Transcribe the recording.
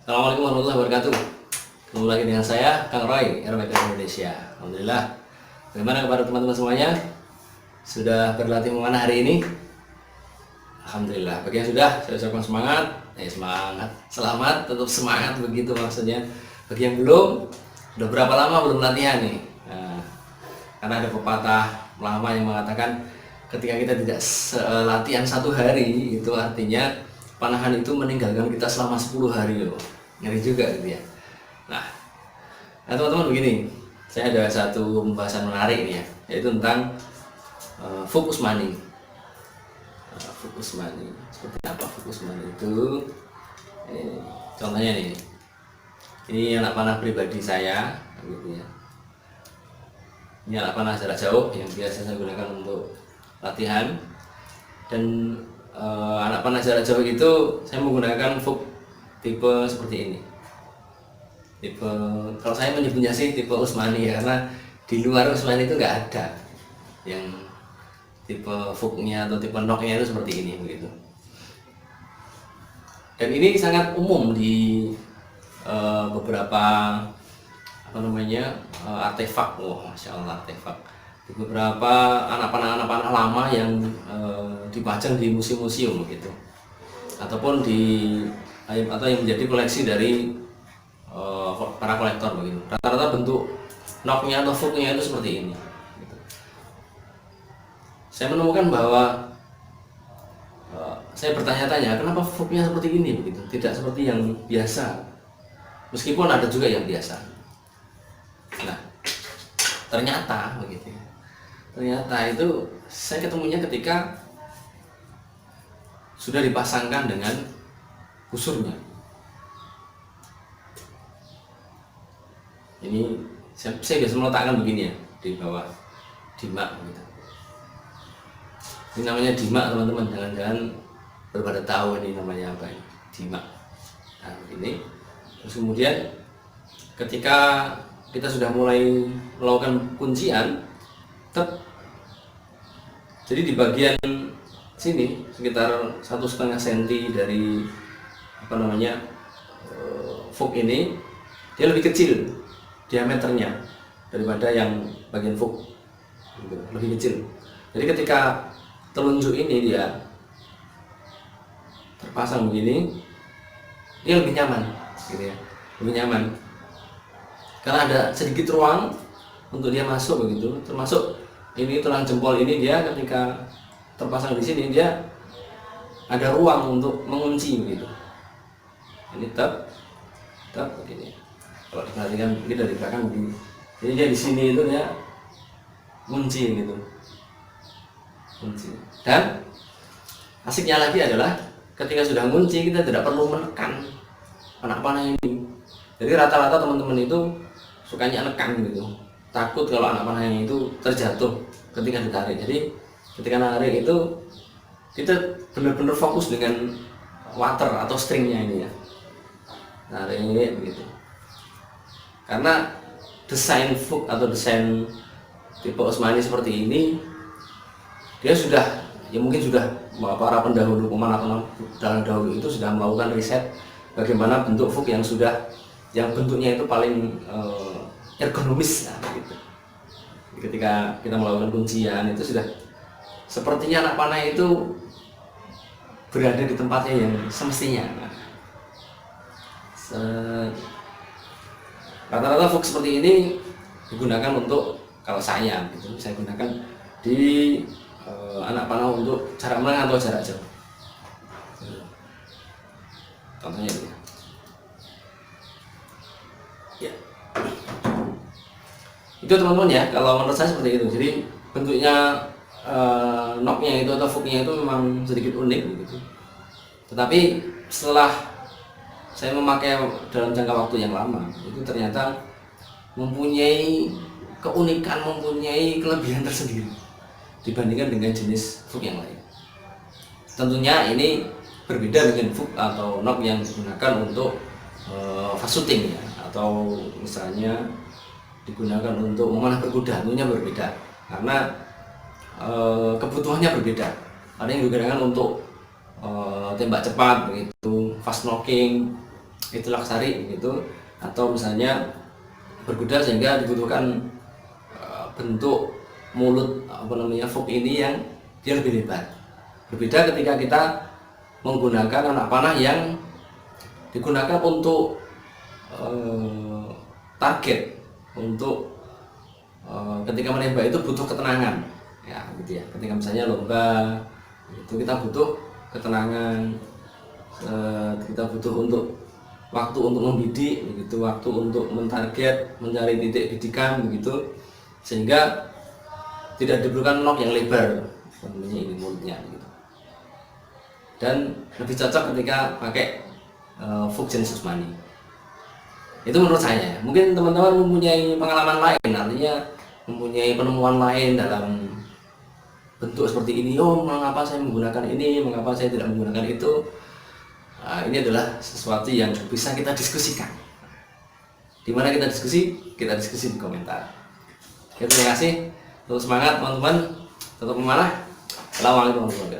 Assalamualaikum warahmatullahi wabarakatuh. Ketemu lagi dengan saya, Kang Roy, Aeromaker Indonesia. Alhamdulillah. Bagaimana kepada teman-teman semuanya? Sudah berlatih memanah hari ini? Alhamdulillah. Bagi yang sudah, saya ucapkan semangat. Semangat. Selamat, tetap semangat begitu maksudnya. Bagi yang belum, udah berapa lama belum latihan nih? Nah, karena ada pepatah lama yang mengatakan ketika kita tidak latihan 1 hari, itu artinya panahan itu meninggalkan kita selama 10 hari loh. Ngeri juga gitu ya. Nah teman-teman begini, saya ada satu pembahasan menarik nih ya, yaitu tentang fokus money. Fokus money, seperti apa fokus money itu? Contohnya nih, ini anak panah pribadi saya, gitu ya. Ini anak panah jarak jauh yang biasa saya gunakan untuk latihan, dan anak panah jarak jauh itu saya menggunakan Vuk tipe seperti ini. Tipe, kalau saya menyebutnya sih tipe Usmani ya, karena di luar Usmani itu nggak ada yang tipe Vuknya atau tipe Noknya itu seperti ini begitu. Dan ini sangat umum di beberapa artefak. Masya Allah, artefak di beberapa anak panah lama yang dipajang di museum-museum gitu, ataupun atau yang menjadi koleksi dari para kolektor begitu. Rata-rata bentuk noknya atau Vuknya itu seperti ini gitu. Saya menemukan bahwa saya bertanya-tanya, kenapa Vuknya seperti ini begitu, tidak seperti yang biasa, meskipun ada juga yang biasa. Nah, ternyata begitu. Ternyata itu saya ketemunya ketika sudah dipasangkan dengan kusurnya. Ini saya biasa meletakkan begini ya, di bawah dimak gitu. Ini namanya dimak teman-teman, jangan-jangan berbeda tahu ini namanya apa ini, dimak. Nah begini. Terus kemudian ketika kita sudah mulai melakukan kuncian, jadi di bagian sini sekitar 1,5 cm dari Vuk ini, dia lebih kecil diameternya daripada yang bagian Vuk, lebih kecil. Jadi ketika telunjuk ini dia terpasang begini, dia lebih nyaman gitu ya, lebih nyaman karena ada sedikit ruang untuk dia masuk begitu. Termasuk ini tulang jempol ini, dia ketika terpasang di sini dia ada ruang untuk mengunci begitu. Ini tetap begini. Kalau diperhatikan mungkin dari belakang begini. Jadi dia di sini itu dia kunci gitu. Kunci. Dan asiknya lagi adalah ketika sudah kunci, kita tidak perlu menekan anak panah ini. Jadi rata-rata teman-teman itu sukanya nekan gitu. Takut kalau anak panahnya itu terjatuh ketika ditarik. Jadi ketika narik itu kita benar-benar fokus dengan water atau stringnya ini ya, narik begitu. Karena desain Vuk atau desain tipe Usmani seperti ini, dia sudah, ya mungkin sudah para pendahulu pemanah dalam dahulu itu sudah melakukan riset bagaimana bentuk Vuk yang bentuknya itu paling ergonomis, nah, gitu. Ketika kita melakukan kuncian itu sudah sepertinya anak panah itu berada di tempatnya yang semestinya. Nah, rata-rata Vuk seperti ini digunakan untuk, kalau saya gitu, saya gunakan di anak panah untuk jarak menengah atau jarak jauh. Contohnya ini. Ya. Itu teman-teman ya, kalau menurut saya seperti itu. Jadi bentuknya noknya itu atau Vuknya itu memang sedikit unik begitu. Tetapi setelah saya memakai dalam jangka waktu yang lama, itu ternyata mempunyai keunikan, mempunyai kelebihan tersendiri dibandingkan dengan jenis Vuk yang lain. Tentunya ini berbeda dengan Vuk atau nok yang digunakan untuk fast shooting ya, atau misalnya digunakan untuk memanah berkuda, tentunya berbeda karena kebutuhannya berbeda. Ada yang digunakan untuk tembak cepat begitu, fast knocking, itu laksari gitu, atau misalnya berkuda sehingga dibutuhkan bentuk mulut fork ini yang dia lebih lebar. Berbeda ketika kita menggunakan anak panah yang digunakan untuk target, untuk ketika menembak itu butuh ketenangan ya gitu ya. Ketika misalnya lomba itu kita butuh ketenangan, kita butuh untuk waktu untuk membidik begitu, waktu untuk mentarget, mencari titik bidikan begitu, sehingga tidak diperlukan nok yang lebar ini mulutnya gitu. Dan lebih cocok ketika pakai fork jenis Usmani. Itu menurut saya. Mungkin teman-teman mempunyai pengalaman lain, artinya mempunyai penemuan lain dalam bentuk seperti ini. Oh, mengapa saya menggunakan ini, mengapa saya tidak menggunakan itu. Nah, ini adalah sesuatu yang bisa kita diskusikan. Dimana kita diskusi di komentar. Oke, terima kasih. Terus semangat teman-teman, tetap memanah. Assalamualaikum warahmatullahi wabarakatuh.